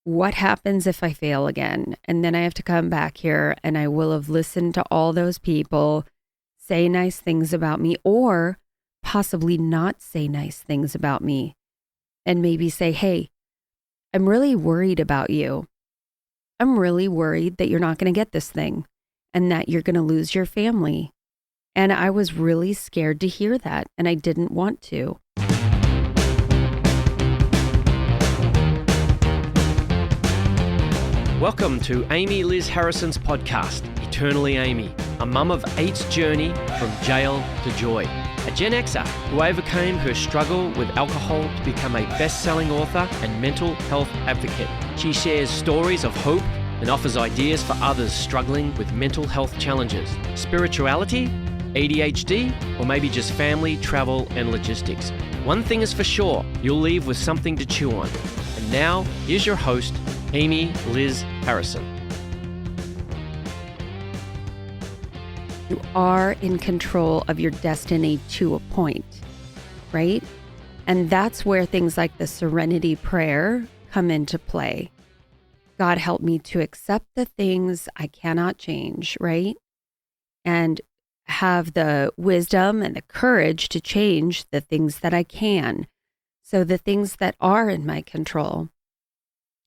what happens if I fail again? And then I have to come back here and I will have listened to all those people say nice things about me, or possibly not say nice things about me, and maybe say, hey, I'm really worried about you. I'm really worried that you're not going to get this thing and that you're going to lose your family. And I was really scared to hear that, and I didn't want to. Welcome to Amy Liz Harrison's podcast, Eternally Amy, a mum of eight's journey from jail to joy. A Gen Xer who overcame her struggle with alcohol to become a best-selling author and mental health advocate. She shares stories of hope and offers ideas for others struggling with mental health challenges, spirituality, ADHD, or maybe just family, travel, and logistics. One thing is for sure, you'll leave with something to chew on. And now, here's your host, Amy Liz Harrison. You are in control of your destiny to a point, right? And that's where things like the serenity prayer come into play. God, help me to accept the things I cannot change, right? And have the wisdom and the courage to change the things that I can. So the things that are in my control,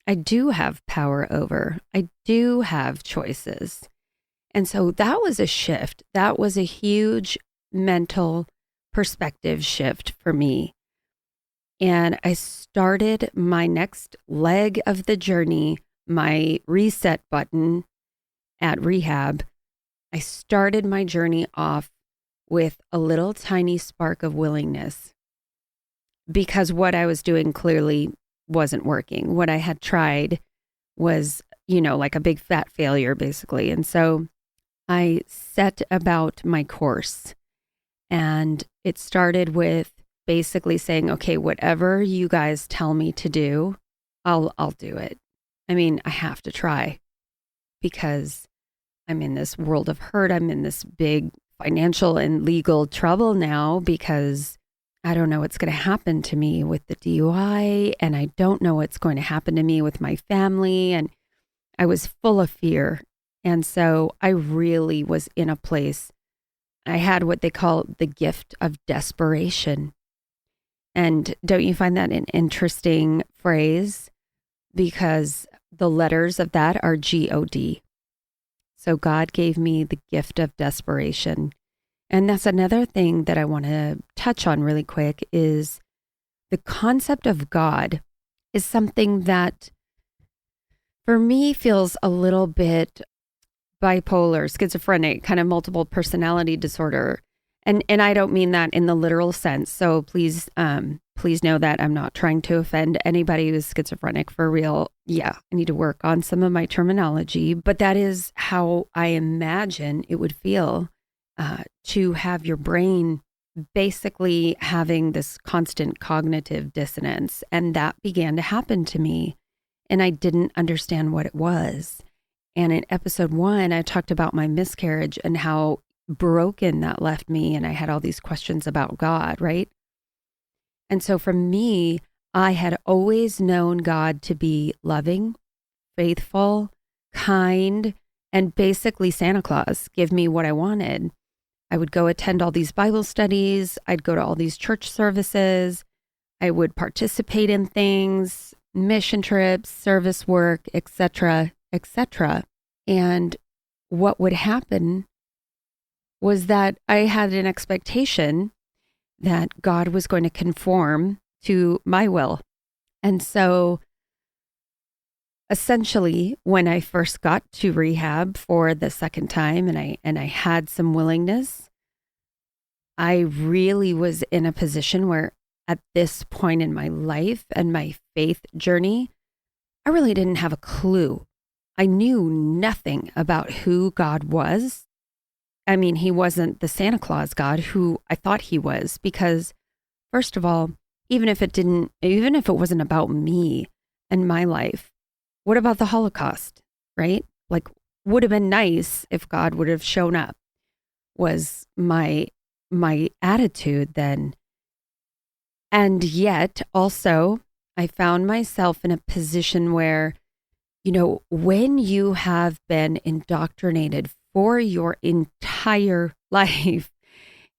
I do have power over. I do have choices. And so that was a shift. That was a huge mental perspective shift for me. And I started my next leg of the journey, my reset button at Rehab. I started my journey off with a little tiny spark of willingness, because what I was doing clearly wasn't working. What I had tried was, like a big fat failure, basically. And so I set about my course, and it started with basically saying, okay, whatever you guys tell me to do, I'll do it. I mean, I have to try, because I'm in this world of hurt. I'm in this big financial and legal trouble now because I don't know what's going to happen to me with the DUI, and I don't know what's going to happen to me with my family. And I was full of fear. And so I really was in a place, I had what they call the gift of desperation. And don't you find that an interesting phrase? Because the letters of that are God. So God gave me the gift of desperation. And that's another thing that I want to touch on really quick, is the concept of God is something that for me feels a little bit bipolar, schizophrenic, kind of multiple personality disorder. And I don't mean that in the literal sense. So please know that I'm not trying to offend anybody who's schizophrenic, for real. Yeah, I need to work on some of my terminology, but that is how I imagine it would feel to have your brain basically having this constant cognitive dissonance. And that began to happen to me, and I didn't understand what it was. And in episode 1, I talked about my miscarriage and how broken that left me. And I had all these questions about God, right? And so for me, I had always known God to be loving, faithful, kind, and basically Santa Claus, give me what I wanted. I would go attend all these Bible studies. I'd go to all these church services. I would participate in things, mission trips, service work, etc., etc. And what would happen was that I had an expectation that God was going to conform to my will. And so essentially, when I first got to rehab for the second time and I had some willingness, I really was in a position where at this point in my life and my faith journey, I really didn't have a clue. I knew nothing about who God was. I mean, he wasn't the Santa Claus God who I thought he was, because first of all, even if it wasn't about me and my life, what about the Holocaust, right? Like, would have been nice if God would have shown up, was my attitude then. And yet also I found myself in a position where When you have been indoctrinated for your entire life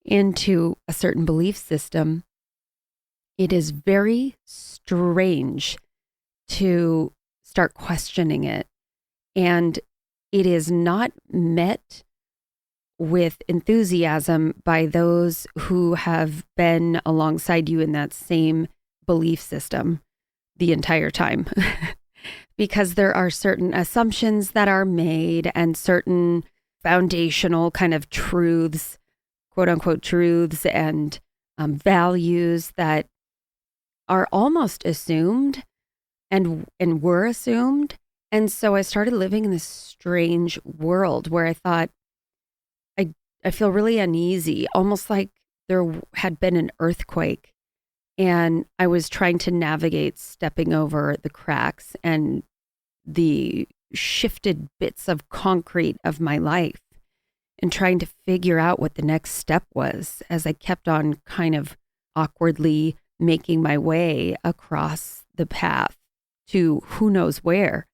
into a certain belief system, it is very strange to start questioning it. And it is not met with enthusiasm by those who have been alongside you in that same belief system the entire time. Because there are certain assumptions that are made and certain foundational kind of truths, quote unquote truths, and values that are almost assumed and were assumed. And so I started living in this strange world where I thought, I feel really uneasy, almost like there had been an earthquake and I was trying to navigate stepping over the cracks and the shifted bits of concrete of my life and trying to figure out what the next step was as I kept on kind of awkwardly making my way across the path to who knows where.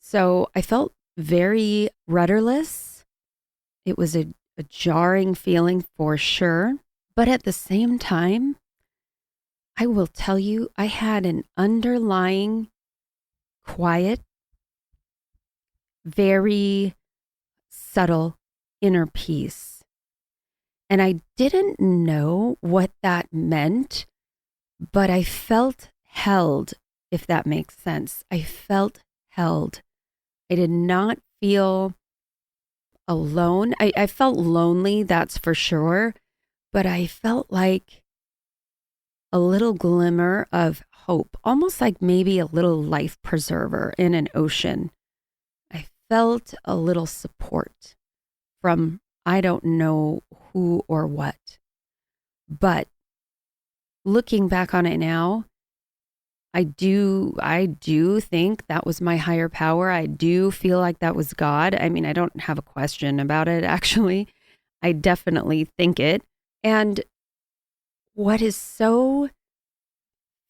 So I felt very rudderless. It was a jarring feeling for sure. But at the same time, I will tell you, I had an underlying quiet, very subtle inner peace. And I didn't know what that meant, but I felt held, if that makes sense. I felt held. I did not feel alone. I felt lonely, that's for sure, but I felt like a little glimmer of hope, almost like maybe a little life preserver in an ocean. I felt a little support from I don't know who or what. But looking back on it now, I do think that was my higher power. I do feel like that was God. I mean, I don't have a question about it, actually. I definitely think it. And what is so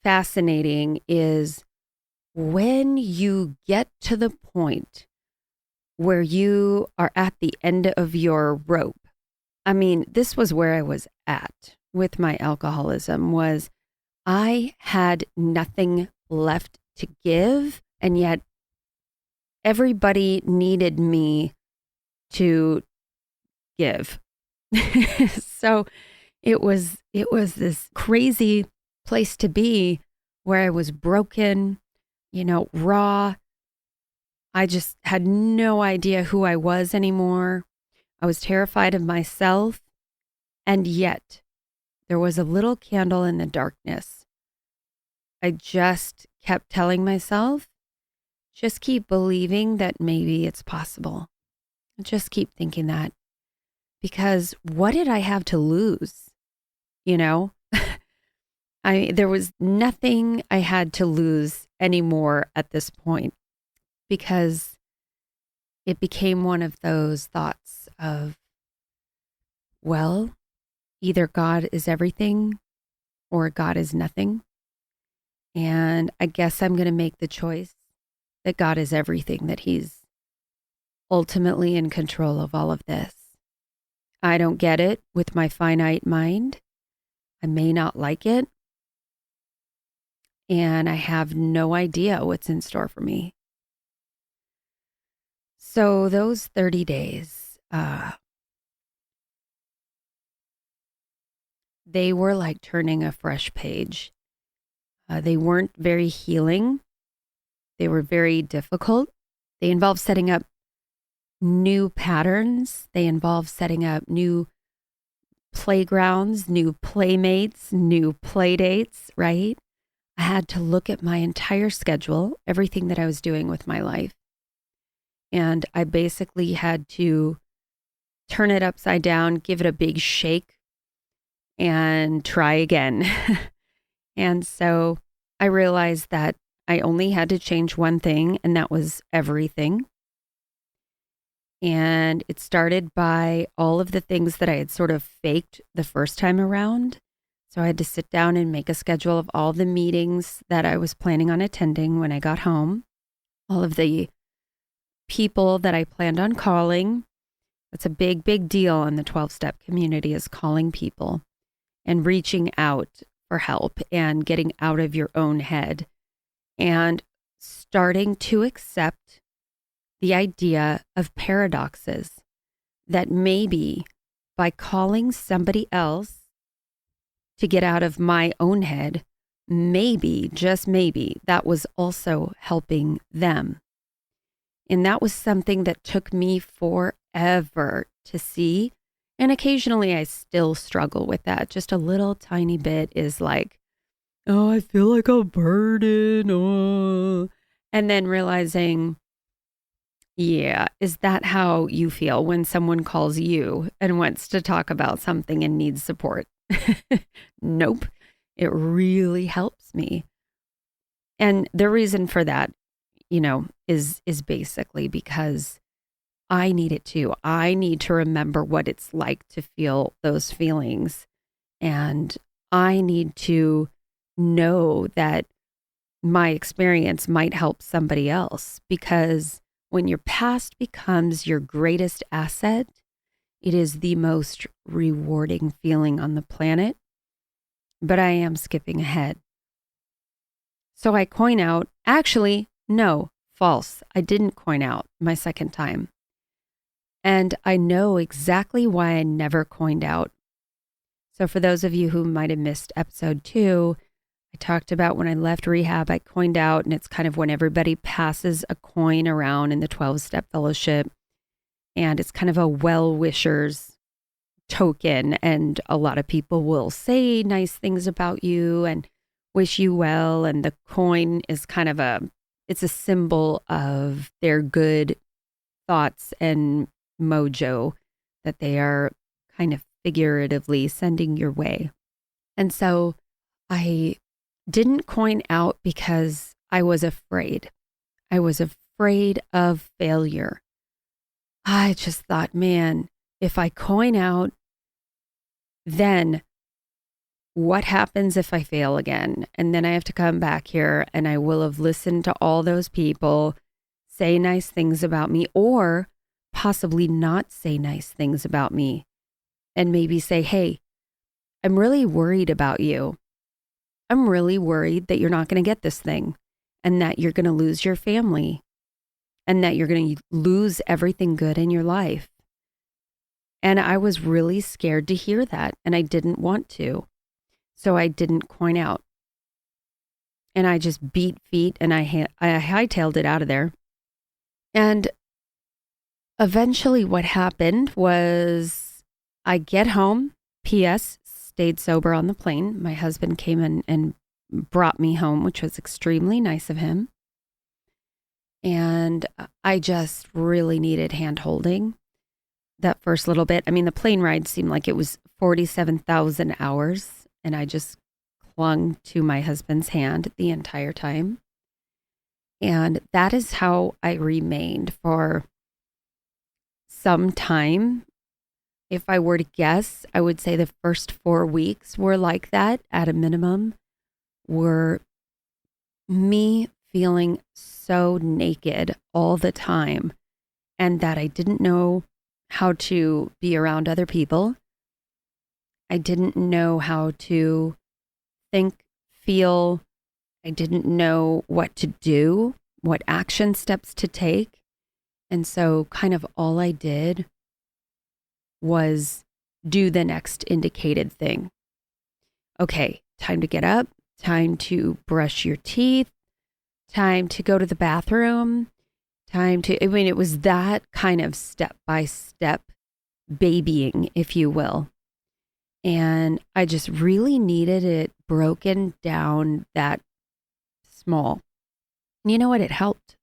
fascinating is when you get to the point where you are at the end of your rope. I mean, this was where I was at with my alcoholism, was I had nothing left to give, and yet everybody needed me to give. So it was this crazy place to be where I was broken, raw. I just had no idea who I was anymore. I was terrified of myself. And yet there was a little candle in the darkness. I just kept telling myself, just keep believing that maybe it's possible. Just keep thinking that. Because what did I have to lose? There was nothing I had to lose anymore at this point, because it became one of those thoughts of, well, either God is everything or God is nothing. And I guess I'm going to make the choice that God is everything, that He's ultimately in control of all of this. I don't get it with my finite mind. I may not like it. And I have no idea what's in store for me. So those 30 days, they were like turning a fresh page. They weren't very healing. They were very difficult. They involved setting up new patterns. They involved setting up new playgrounds, new playmates, new play dates, right? I had to look at my entire schedule, everything that I was doing with my life. And I basically had to turn it upside down, give it a big shake, and try again. And so I realized that I only had to change one thing, and that was everything. And it started by all of the things that I had sort of faked the first time around. So I had to sit down and make a schedule of all the meetings that I was planning on attending when I got home, all of the people that I planned on calling. That's a big, big deal in the 12-step community, is calling people and reaching out for help and getting out of your own head and starting to accept the idea of paradoxes, that maybe by calling somebody else to get out of my own head, maybe, just maybe, that was also helping them. And that was something that took me forever to see. And occasionally I still struggle with that. Just a little tiny bit is like, oh, I feel like a burden. Oh. And then realizing, yeah, is that how you feel when someone calls you and wants to talk about something and needs support? Nope. It really helps me. And the reason for that, is basically because I need it too. I need to remember what it's like to feel those feelings. And I need to know that my experience might help somebody else, because when your past becomes your greatest asset, it is the most rewarding feeling on the planet. But I am skipping ahead. So I coin out, actually, no, false. I didn't coin out my second time. And I know exactly why I never coined out. So for those of you who might have missed episode 2, I talked about when I left rehab, I coined out, and it's kind of when everybody passes a coin around in the 12-step fellowship. And it's kind of a well-wishers token. And a lot of people will say nice things about you and wish you well. And the coin is kind of it's a symbol of their good thoughts and mojo that they are kind of figuratively sending your way. And so I didn't coin out because I was afraid. I was afraid of failure. I just thought, man, if I coin out, then what happens if I fail again? And then I have to come back here and I will have listened to all those people say nice things about me, or possibly not say nice things about me, and maybe say, hey, I'm really worried about you. I'm really worried that you're not going to get this thing, and that you're going to lose your family, and that you're going to lose everything good in your life. And I was really scared to hear that, and I didn't want to. So I didn't coin out. And I just beat feet, and I hightailed it out of there. And eventually what happened was I get home. P.S. Stayed sober on the plane. My husband came in and brought me home, which was extremely nice of him. And I just really needed hand holding that first little bit. I mean, the plane ride seemed like it was 47,000 hours, and I just clung to my husband's hand the entire time. And that is how I remained for some time. If I were to guess, I would say the first 4 weeks were like that at a minimum, were me feeling so naked all the time, and that I didn't know how to be around other people. I didn't know how to think, feel. I didn't know what to do, what action steps to take. And so kind of all I did was do the next indicated thing. Okay, time to get up, time to brush your teeth, time to go to the bathroom, it was that kind of step-by-step babying, if you will. And I just really needed it broken down that small. And you know what? It helped.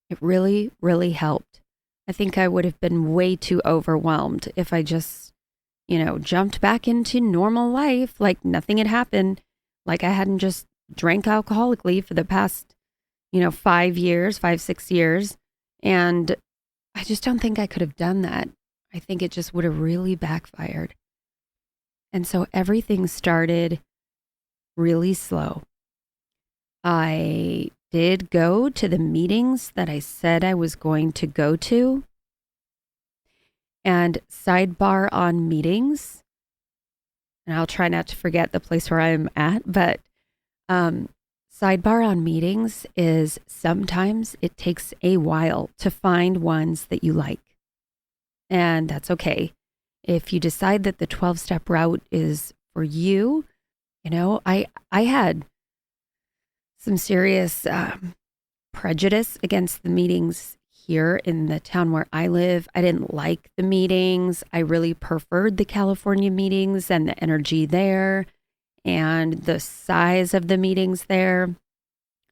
It really, really helped. I think I would have been way too overwhelmed if I just, jumped back into normal life like nothing had happened, like I hadn't just drank alcoholically for the past, 5, 6 years. And I just don't think I could have done that. I think it just would have really backfired. And so everything started really slow. I did go to the meetings that I said I was going to go to. And sidebar on meetings, and I'll try not to forget the place where I'm at, but sidebar on meetings is sometimes it takes a while to find ones that you like. And that's okay. If you decide that the 12-step route is for you, I had some serious prejudice against the meetings here in the town where I live. I didn't like the meetings. I really preferred the California meetings and the energy there and the size of the meetings there.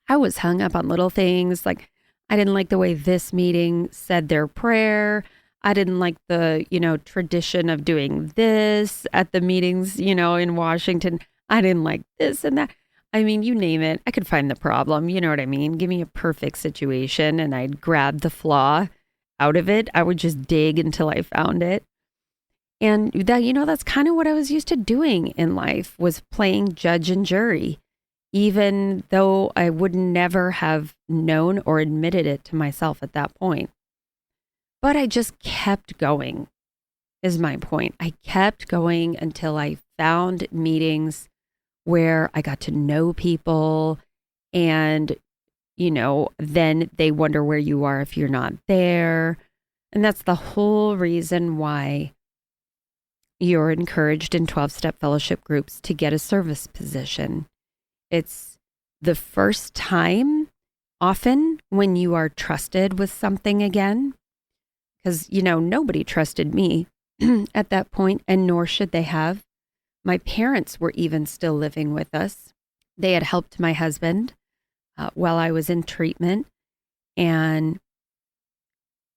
I was hung up on little things like I didn't like the way this meeting said their prayer. I didn't like the, tradition of doing this at the meetings, in Washington. I didn't like this and that. I mean, you name it. I could find the problem. You know what I mean? Give me a perfect situation and I'd grab the flaw out of it. I would just dig until I found it. And that, that's kind of what I was used to doing in life, was playing judge and jury, even though I would never have known or admitted it to myself at that point. But I just kept going, is my point. I kept going until I found meetings where I got to know people and, then they wonder where you are if you're not there. And that's the whole reason why you're encouraged in 12-step fellowship groups to get a service position. It's the first time often when you are trusted with something again. Because, nobody trusted me at that point, and nor should they have. My parents were even still living with us. They had helped my husband while I was in treatment. And,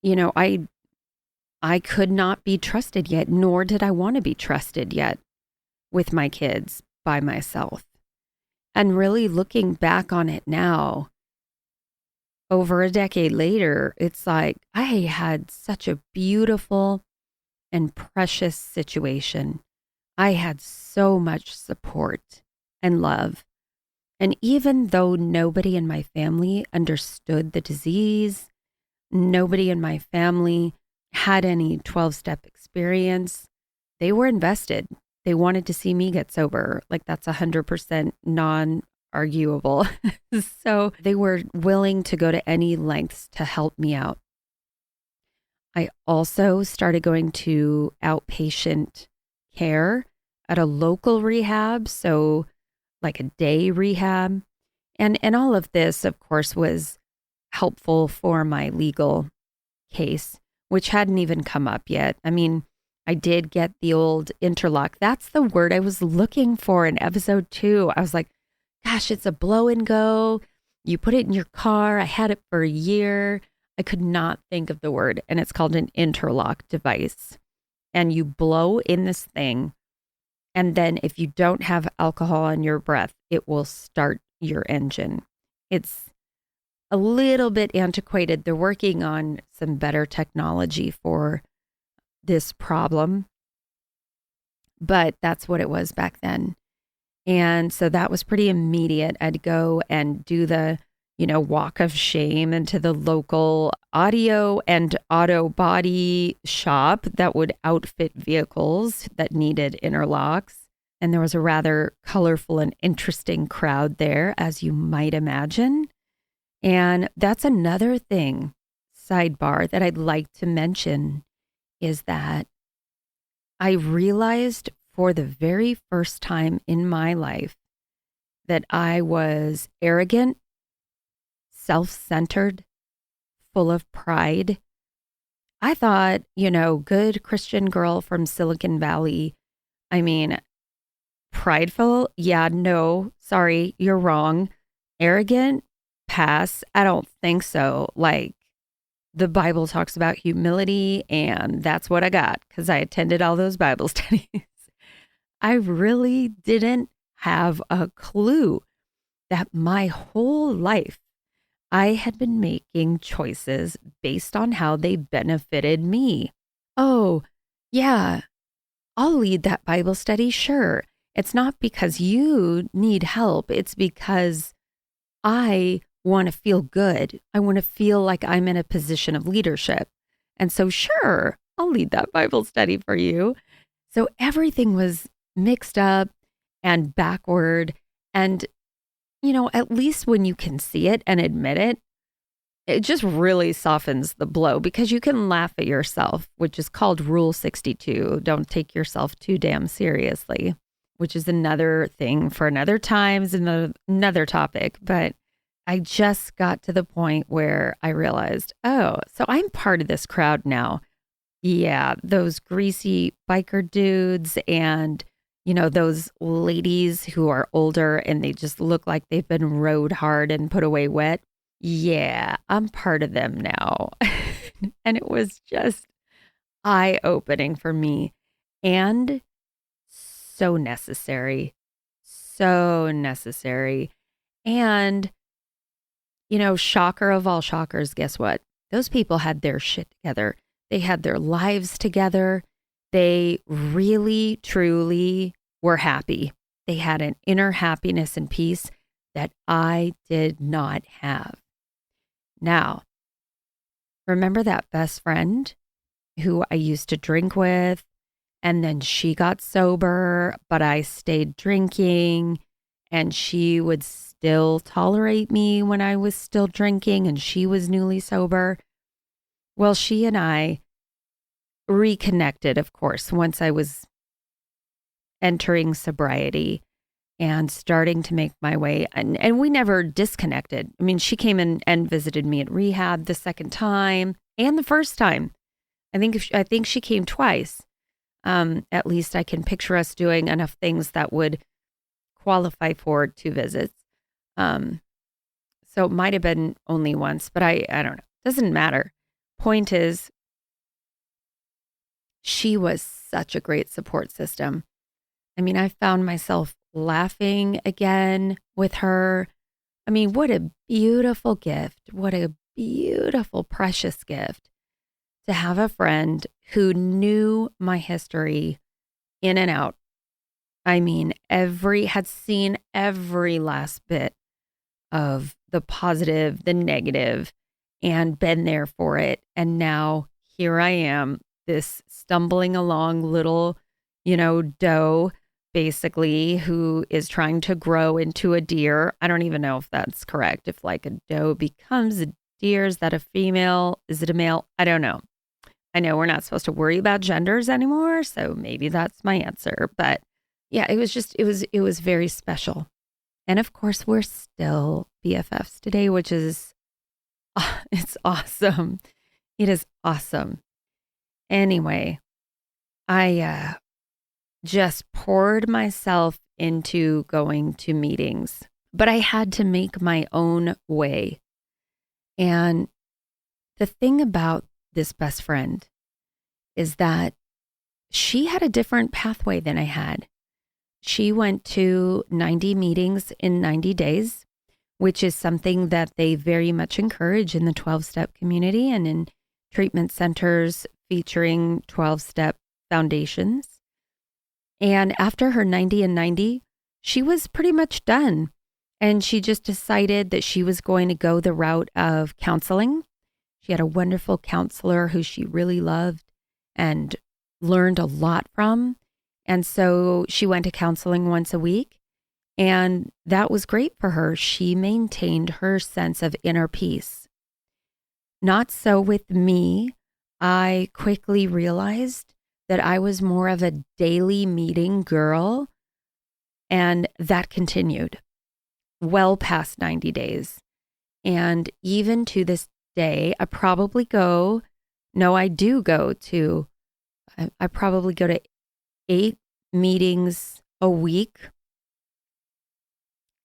I could not be trusted yet, nor did I want to be trusted yet with my kids by myself. And really looking back on it now, over a decade later, it's like I had such a beautiful and precious situation. I had so much support and love. And even though nobody in my family understood the disease, nobody in my family had any 12-step experience, they were invested. They wanted to see me get sober. Like that's 100% non-arguable. So they were willing to go to any lengths to help me out. I also started going to outpatient care at a local rehab, so like a day rehab. And all of this, of course, was helpful for my legal case, which hadn't even come up yet. I mean, I did get the old interlock. That's the word I was looking for in episode 2. I was like, gosh, it's a blow and go. You put it in your car. I had it for a year. I could not think of the word. And it's called an interlock device. And you blow in this thing. And then if you don't have alcohol in your breath, it will start your engine. It's a little bit antiquated. They're working on some better technology for this problem. But that's what it was back then. And so that was pretty immediate. I'd go and do the, walk of shame into the local audio and auto body shop that would outfit vehicles that needed interlocks. And there was a rather colorful and interesting crowd there, as you might imagine. And that's another thing, sidebar, that I'd like to mention is that I realized for the very first time in my life that I was arrogant, self-centered, full of pride. I thought, good Christian girl from Silicon Valley. I mean, prideful? Yeah, no, sorry, you're wrong. Arrogant? Pass. I don't think so. Like, the Bible talks about humility, and that's what I got because I attended all those Bible studies. I really didn't have a clue that my whole life I had been making choices based on how they benefited me. Oh, yeah, I'll lead that Bible study, sure. It's not because you need help. It's because I want to feel good. I want to feel like I'm in a position of leadership. And so, sure, I'll lead that Bible study for you. So everything was mixed up and backward. And, at least when you can see it and admit it, it just really softens the blow because you can laugh at yourself, which is called Rule 62. Don't take yourself too damn seriously, which is another thing for another time, is another topic. But I just got to the point where I realized, oh, so I'm part of this crowd now. Yeah, those greasy biker dudes and, those ladies who are older and they just look like they've been rode hard and put away wet. Yeah, I'm part of them now. And it was just eye-opening for me and so necessary. So necessary. And, shocker of all shockers, guess what? Those people had their shit together. They had their lives together. They really, truly were happy. They had an inner happiness and peace that I did not have. Now, remember that best friend who I used to drink with, and then she got sober, but I stayed drinking, and she would still tolerate me when I was still drinking, and she was newly sober? Well, she and I reconnected, of course, once I was entering sobriety and starting to make my way. And we never disconnected. I mean, she came in and visited me at rehab the second time and the first time. I think she came twice. At least I can picture us doing enough things that would qualify for 2 visits. So it might have been only once, but I don't know. Doesn't matter. Point is, she was such a great support system. I mean, I found myself laughing again with her. I mean, what a beautiful gift. What a beautiful, precious gift to have a friend who knew my history in and out. I mean, had seen every last bit of the positive, the negative, and been there for it. And now here I am, this stumbling along little, doe, basically, who is trying to grow into a deer. I don't even know if that's correct. If like a doe becomes a deer, is that a female? Is it a male? I don't know. I know we're not supposed to worry about genders anymore, so maybe that's my answer. But yeah, it was very special. And of course, we're still BFFs today, which is, it's awesome. It is awesome. Anyway, I just poured myself into going to meetings, but I had to make my own way. And the thing about this best friend is that she had a different pathway than I had. She went to 90 meetings in 90 days, which is something that they very much encourage in the 12-step community and in treatment centers featuring 12-step foundations. And after her 90 and 90, she was pretty much done. And she just decided that she was going to go the route of counseling. She had a wonderful counselor who she really loved and learned a lot from. And so she went to counseling once a week. And that was great for her. She maintained her sense of inner peace. Not so with me. I quickly realized that I was more of a daily meeting girl, and that continued well past 90 days. And even to this day, I probably go to 8 meetings a week,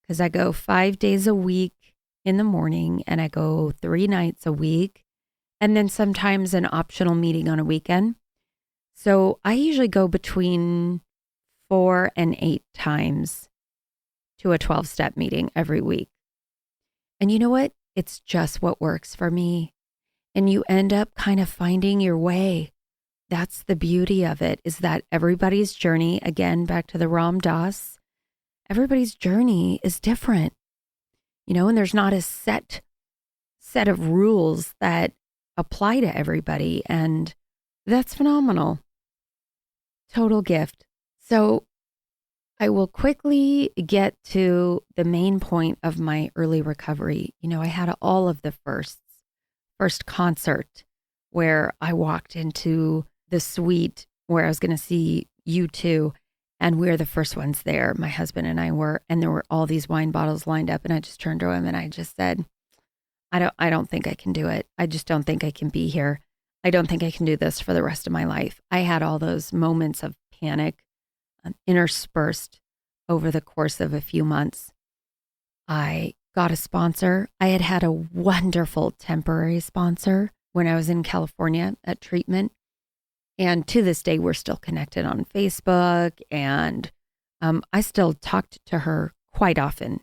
because I go 5 days a week in the morning and I go 3 nights a week, and then sometimes an optional meeting on a weekend. So I usually go between 4 and 8 times to a 12-step meeting every week. And you know what? It's just what works for me. And you end up kind of finding your way. That's the beauty of it, is that everybody's journey, again, back to the Ram Dass, everybody's journey is different. And there's not a set of rules that apply to everybody. And that's phenomenal. Total gift. So I will quickly get to the main point of my early recovery. I had all of the firsts. First concert where I walked into the suite where I was going to see U2, and we were the first ones there. My husband and I were, and there were all these wine bottles lined up, and I just turned to him and I just said, I don't think I can do it. I just don't think I can be here. I don't think I can do this for the rest of my life. I had all those moments of panic interspersed over the course of a few months. I got a sponsor. I had a wonderful temporary sponsor when I was in California at treatment. And to this day, we're still connected on Facebook. And I still talked to her quite often.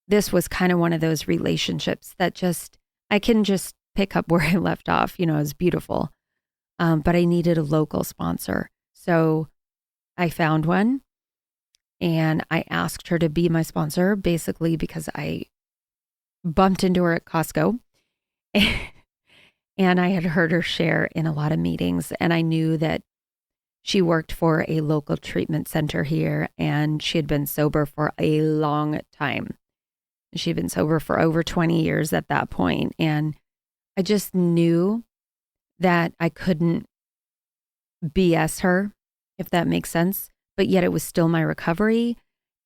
This was kind of one of those relationships that I can just pick up where I left off. It was beautiful. But I needed a local sponsor. So I found one. And I asked her to be my sponsor, basically because I bumped into her at Costco. And I had heard her share in a lot of meetings. And I knew that she worked for a local treatment center here. And she had been sober for a long time. She'd been sober for over 20 years at that point. And I just knew that I couldn't BS her, if that makes sense. But yet it was still my recovery.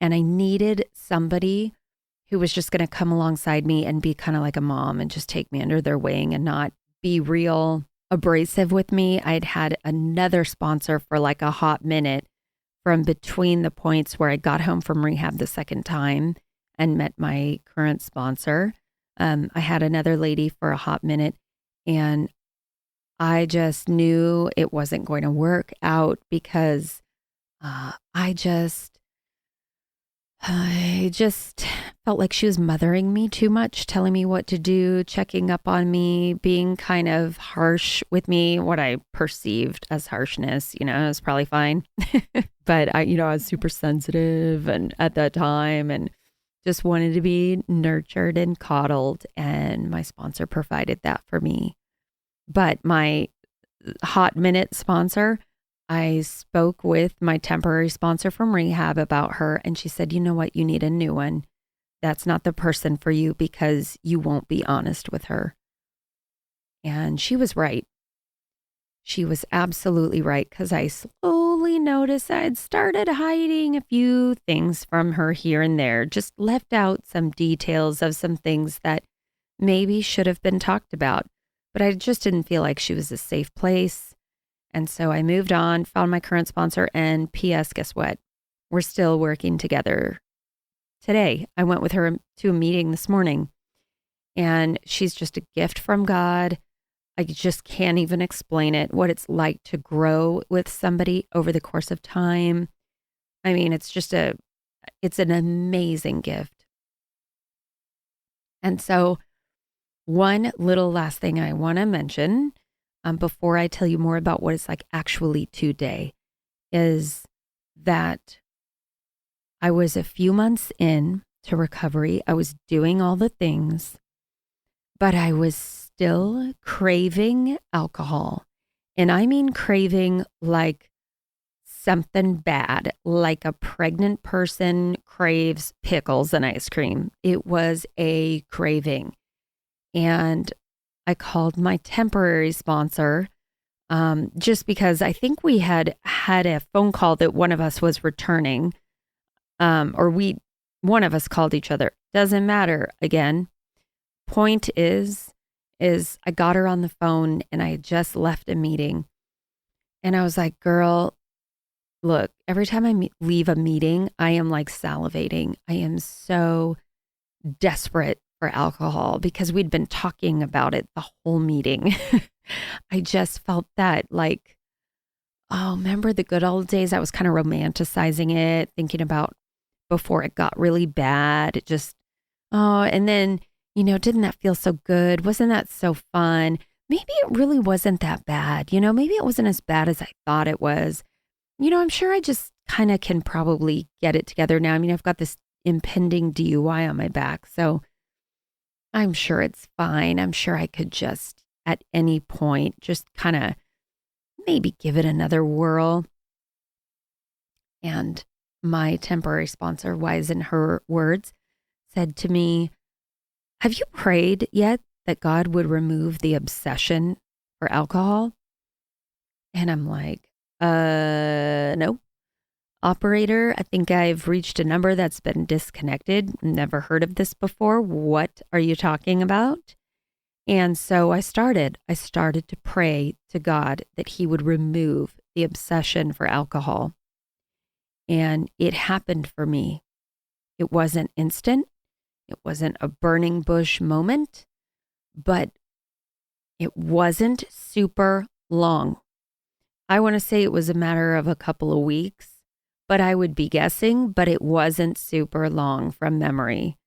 And I needed somebody who was just going to come alongside me and be kind of like a mom and just take me under their wing and not be real abrasive with me. I'd had another sponsor for like a hot minute from between the points where I got home from rehab the second time and met my current sponsor. I had another lady for a hot minute, and I just knew it wasn't going to work out because I just felt like she was mothering me too much, telling me what to do, checking up on me, being kind of harsh with me, what I perceived as harshness. It was probably fine. But I was super sensitive and at that time and just wanted to be nurtured and coddled. And my sponsor provided that for me. But my hot minute sponsor, I spoke with my temporary sponsor from rehab about her, and she said, you know what, you need a new one. That's not the person for you because you won't be honest with her. And she was right. She was absolutely right, because I slowly noticed I had started hiding a few things from her here and there, just left out some details of some things that maybe should have been talked about. But I just didn't feel like she was a safe place. And so I moved on, found my current sponsor, and P.S., guess what? We're still working together today. I went with her to a meeting this morning, and she's just a gift from God. I just can't even explain it, what it's like to grow with somebody over the course of time. I mean, it's an amazing gift. And so one little last thing I want to mention before I tell you more about what it's like actually today is that I was a few months in to recovery. I was doing all the things, but I was still craving alcohol. And I mean craving like something bad, like a pregnant person craves pickles and ice cream. It was a craving. And I called my temporary sponsor just because I think we had a phone call that one of us was returning, one of us called each other. Doesn't matter. Again, point is I got her on the phone and I had just left a meeting, and I was like, girl, look, every time I leave a meeting, I am like salivating. I am so desperate for alcohol because we'd been talking about it the whole meeting. I just felt that like, oh, remember the good old days? I was kind of romanticizing it, thinking about before it got really bad. It just, and then, didn't that feel so good? Wasn't that so fun? Maybe it really wasn't that bad. Maybe it wasn't as bad as I thought it was. I'm sure I just kind of can probably get it together now. I mean, I've got this impending DUI on my back. So I'm sure it's fine. I'm sure I could just at any point just kind of maybe give it another whirl. And my temporary sponsor, wise in her words, said to me, have you prayed yet that God would remove the obsession for alcohol? And I'm like, no. Operator, I think I've reached a number that's been disconnected. Never heard of this before. What are you talking about? And so I started to pray to God that he would remove the obsession for alcohol. And it happened for me. It wasn't instant. It wasn't a burning bush moment, but it wasn't super long. I want to say it was a matter of a couple of weeks, but I would be guessing, but it wasn't super long from memory.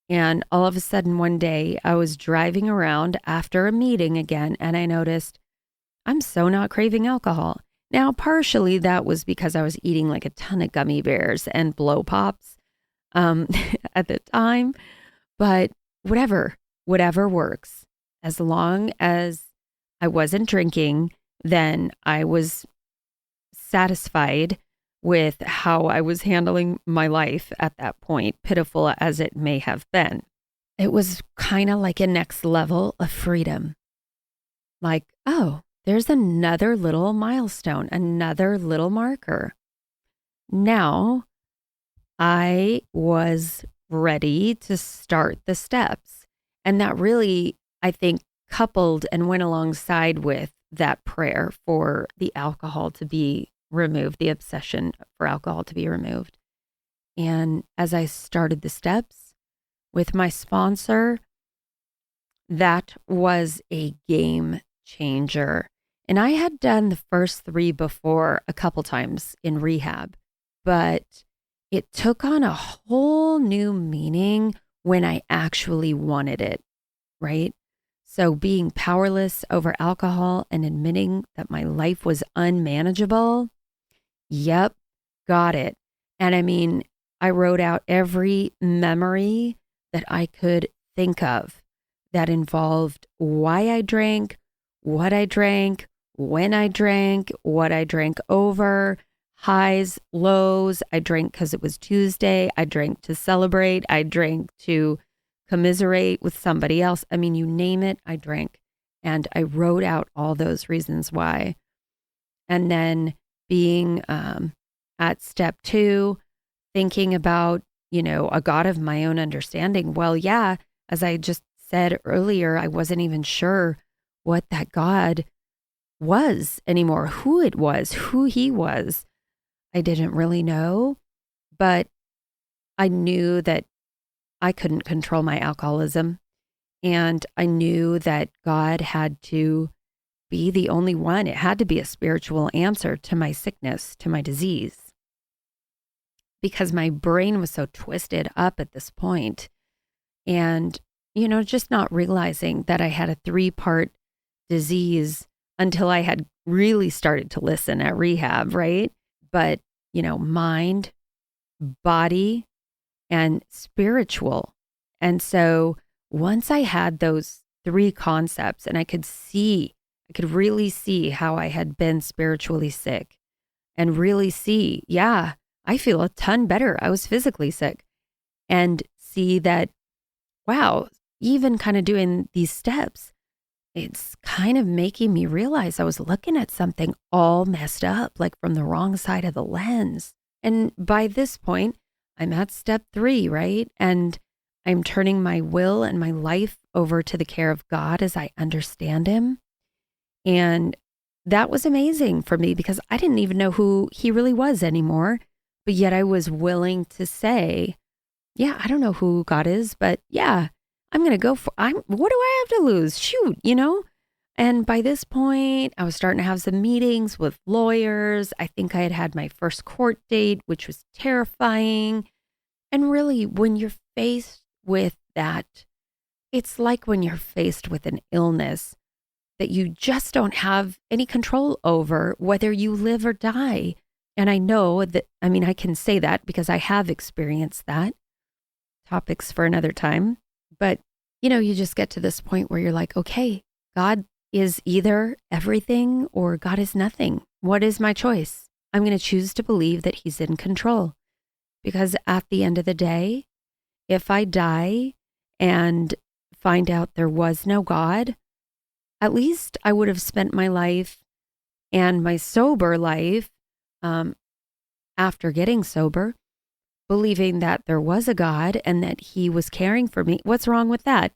And all of a sudden one day I was driving around after a meeting again, and I noticed I'm so not craving alcohol. Now, partially that was because I was eating like a ton of gummy bears and blow pops at the time, but whatever works. As long as I wasn't drinking, then I was satisfied with how I was handling my life at that point, pitiful as it may have been. It was kind of like a next level of freedom. Like, oh, there's another little milestone, another little marker. Now I was ready to start the steps. And that really, I think, coupled and went alongside with that prayer for the alcohol to be removed, the obsession for alcohol to be removed. And as I started the steps with my sponsor, that was a game changer. And I had done the first 3 before a couple times in rehab, but it took on a whole new meaning when I actually wanted it, right? So being powerless over alcohol and admitting that my life was unmanageable, yep, got it. And I mean, I wrote out every memory that I could think of that involved why I drank, what I drank, when I drank, what I drank over, highs, lows. I drank because it was Tuesday. I drank to celebrate. I drank to commiserate with somebody else. I mean, you name it, I drank. And I wrote out all those reasons why. And then being at step 2, thinking about, a God of my own understanding. Well, yeah, as I just said earlier, I wasn't even sure what that God was anymore, who it was, who he was. I didn't really know, but I knew that I couldn't control my alcoholism. And I knew that God had to be the only one. It had to be a spiritual answer to my sickness, to my disease, because my brain was so twisted up at this point. And, just not realizing that I had a 3-part disease until I had really started to listen at rehab, right? But, mind, body, and spiritual. And so once I had those 3 concepts and I could really see how I had been spiritually sick and really see, yeah, I feel a ton better. I was physically sick, and see that, wow, even kind of doing these steps, it's kind of making me realize I was looking at something all messed up, like from the wrong side of the lens. And by this point, I'm at step 3, right? And I'm turning my will and my life over to the care of God as I understand him. And that was amazing for me because I didn't even know who he really was anymore. But yet I was willing to say, yeah, I don't know who God is, but yeah, I'm going to go for, what do I have to lose? Shoot, And by this point, I was starting to have some meetings with lawyers. I think I had had my first court date, which was terrifying. And really, when you're faced with that, it's like when you're faced with an illness that you just don't have any control over, whether you live or die. And I know that, I can say that because I have experienced that. Topics for another time. But you just get to this point where you're like, okay, God is either everything or God is nothing. What is my choice? I'm going to choose to believe that he's in control, because at the end of the day, if I die and find out there was no God, at least I would have spent my life and my sober life, after getting sober, believing that there was a God and that he was caring for me. What's wrong with that?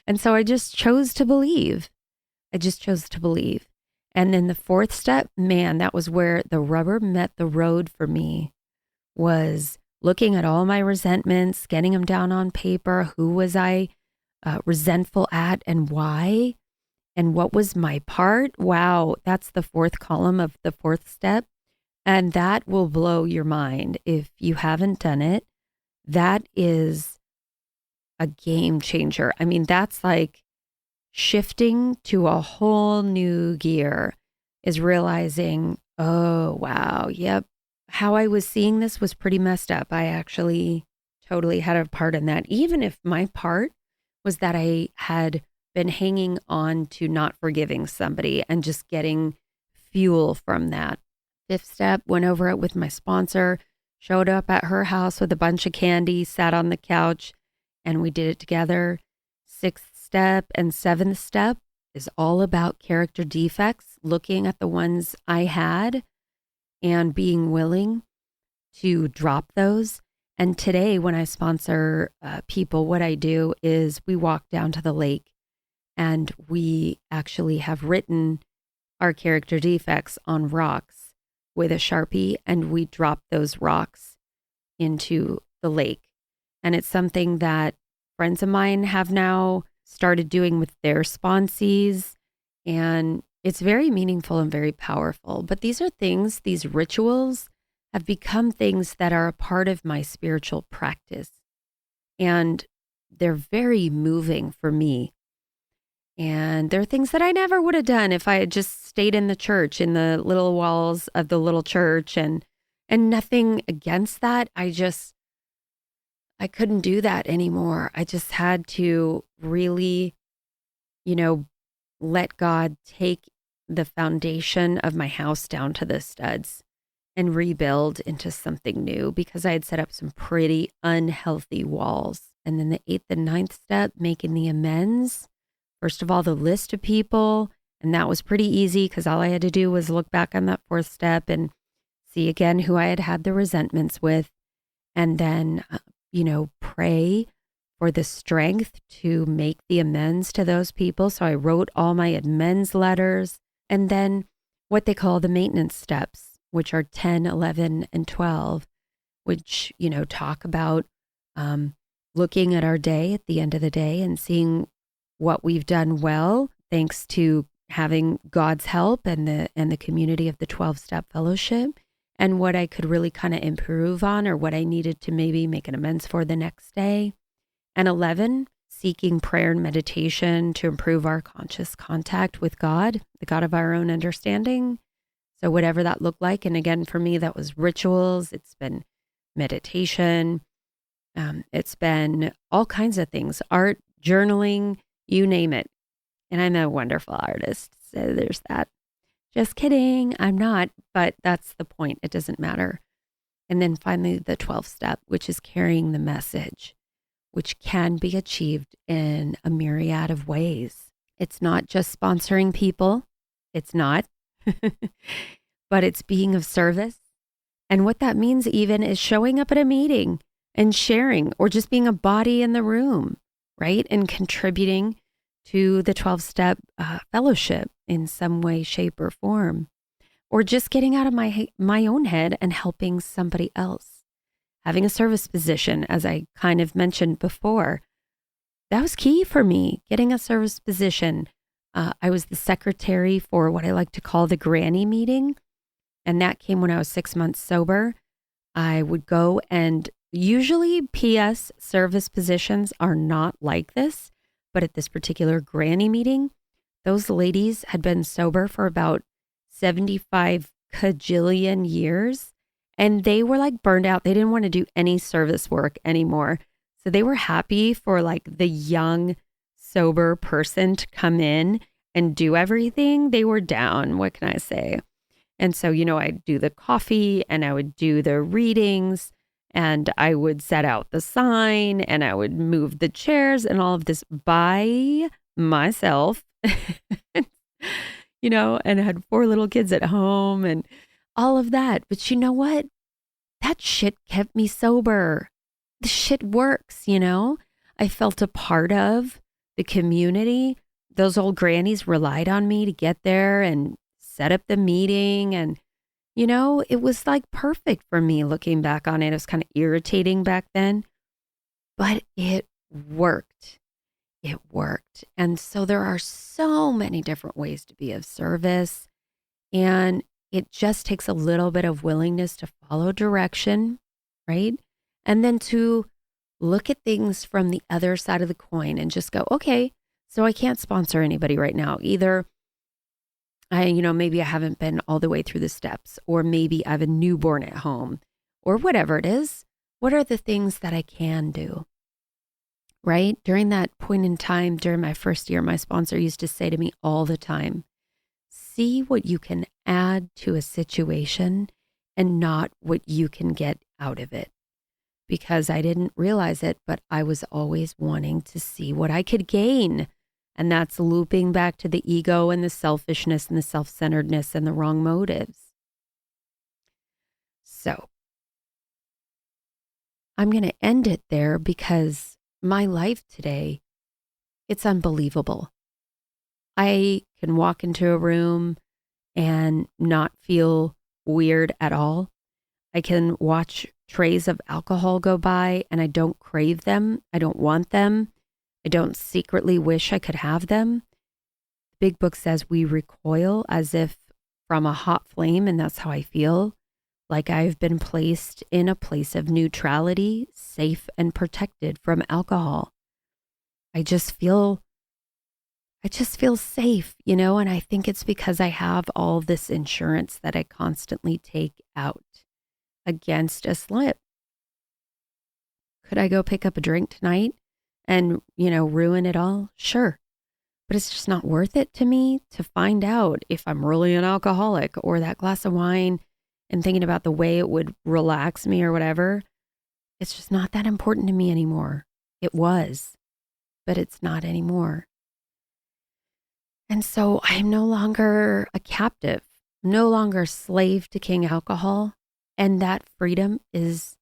And so I just chose to believe. And then the fourth step, man, that was where the rubber met the road for me, was looking at all my resentments, getting them down on paper. Who was I resentful at and why? And what was my part? Wow, that's the fourth column of the fourth step. And that will blow your mind if you haven't done it. That is a game changer. I mean, that's like shifting to a whole new gear, is realizing, oh, wow, yep, how I was seeing this was pretty messed up. I actually totally had a part in that. Even if my part was that I had been hanging on to not forgiving somebody and just getting fuel from that. Fifth step, went over it with my sponsor, showed up at her house with a bunch of candy, sat on the couch, and we did it together. Sixth step and seventh step is all about character defects, looking at the ones I had and being willing to drop those. And today, when I sponsor people, what I do is we walk down to the lake and we actually have written our character defects on rocks with a Sharpie, and we drop those rocks into the lake. And it's something that friends of mine have now started doing with their sponsees, and it's very meaningful and very powerful. But these are things, these rituals have become things that are a part of my spiritual practice, and they're very moving for me. And there are things that I never would have done if I had just stayed in the church, in the little walls of the little church, and nothing against that. I couldn't do that anymore. I just had to really, let God take the foundation of my house down to the studs and rebuild into something new, because I had set up some pretty unhealthy walls. And then the eighth and ninth step, making the amends. First of all, the list of people, and that was pretty easy because all I had to do was look back on that fourth step and see again who I had the resentments with, and then, pray for the strength to make the amends to those people. So I wrote all my amends letters, and then what they call the maintenance steps, which are 10, 11, and 12, which, talk about looking at our day at the end of the day and seeing what we've done well, thanks to having God's help and the community of the 12-step fellowship, and what I could really kind of improve on, or what I needed to maybe make an amends for the next day. And 11, seeking prayer and meditation to improve our conscious contact with God, the God of our own understanding. So whatever that looked like. And again, for me, that was rituals. It's been meditation. It's been all kinds of things, art, journaling, you name it. And I'm a wonderful artist, so there's that. Just kidding, I'm not, but that's the point. It doesn't matter. And then finally, the 12th step, which is carrying the message, which can be achieved in a myriad of ways. It's not just sponsoring people. It's not, but it's being of service. And what that means even is showing up at a meeting and sharing, or just being a body in the room, right? And contributing to the 12-step fellowship in some way, shape, or form, or just getting out of my own head and helping somebody else. Having a service position, as I kind of mentioned before, that was key for me, getting a service position. I was the secretary for what I like to call the granny meeting, and that came when I was 6 months sober. I would go, and usually PS service positions are not like this, but at this particular granny meeting, those ladies had been sober for about 75 kajillion years, and they were like burned out. They didn't want to do any service work anymore. So they were happy for like the young, sober person to come in and do everything. They were down. What can I say? And so, I'd do the coffee and I would do the readings and I would set out the sign and I would move the chairs and all of this by myself, and I had 4 little kids at home and all of that. But you know what? That shit kept me sober. The shit works, I felt a part of the community. Those old grannies relied on me to get there and set up the meeting. And, it was like perfect for me looking back on it. It was kind of irritating back then, but it worked. It worked. And so there are so many different ways to be of service. And it just takes a little bit of willingness to follow direction, right? And then to look at things from the other side of the coin and just go, okay, so I can't sponsor anybody right now. Either maybe I haven't been all the way through the steps, or maybe I have a newborn at home, or whatever it is. What are the things that I can do? Right? During that point in time, during my first year, my sponsor used to say to me all the time, see what you can add to a situation and not what you can get out of it. Because I didn't realize it, but I was always wanting to see what I could gain. And that's looping back to the ego and the selfishness and the self-centeredness and the wrong motives. So I'm going to end it there because my life today, it's unbelievable. I can walk into a room and not feel weird at all. I can watch trays of alcohol go by and I don't crave them. I don't want them. I don't secretly wish I could have them. The big book says we recoil as if from a hot flame, and that's how I feel. Like I've been placed in a place of neutrality, safe and protected from alcohol. I just feel safe, and I think it's because I have all this insurance that I constantly take out against a slip. Could I go pick up a drink tonight and, ruin it all? Sure. But it's just not worth it to me to find out if I'm really an alcoholic, or that glass of wine and thinking about the way it would relax me or whatever. It's just not that important to me anymore. It was, but it's not anymore. And so I'm no longer a captive, no longer slave to King Alcohol. And that freedom it's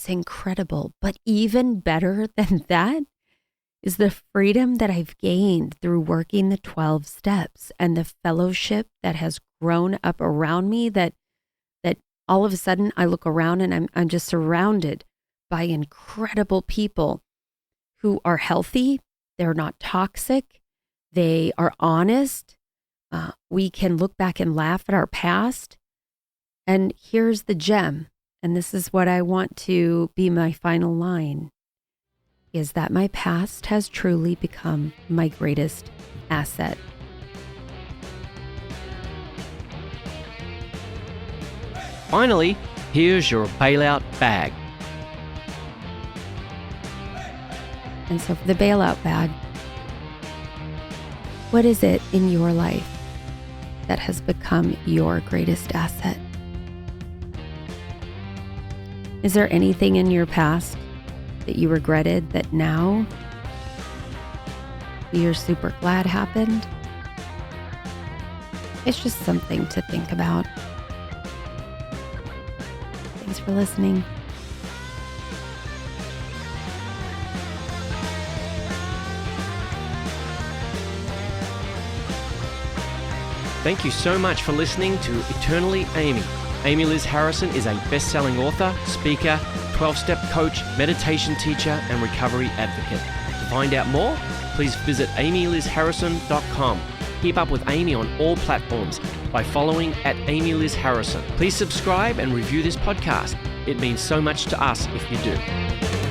incredible. But even better than that is the freedom that I've gained through working the 12 steps and the fellowship that has grown up around me, that all of a sudden I look around and I'm just surrounded by incredible people who are healthy. They're not toxic. They are honest. We can look back and laugh at our past. And here's the gem. And this is what I want to be my final line, is that my past has truly become my greatest asset. Finally, here's your bailout bag. And so for the bailout bag, what is it in your life that has become your greatest asset? Is there anything in your past that you regretted that now you're super glad happened? It's just something to think about. Thanks for listening. Thank you so much for listening to Eternally Amy. Amy Liz Harrison is a best-selling author, speaker, 12-step coach, meditation teacher, and recovery advocate. To find out more, please visit amylizharrison.com. Keep up with Amy on all platforms by following @AmyLizHarrison. Please subscribe and review this podcast. It means so much to us if you do.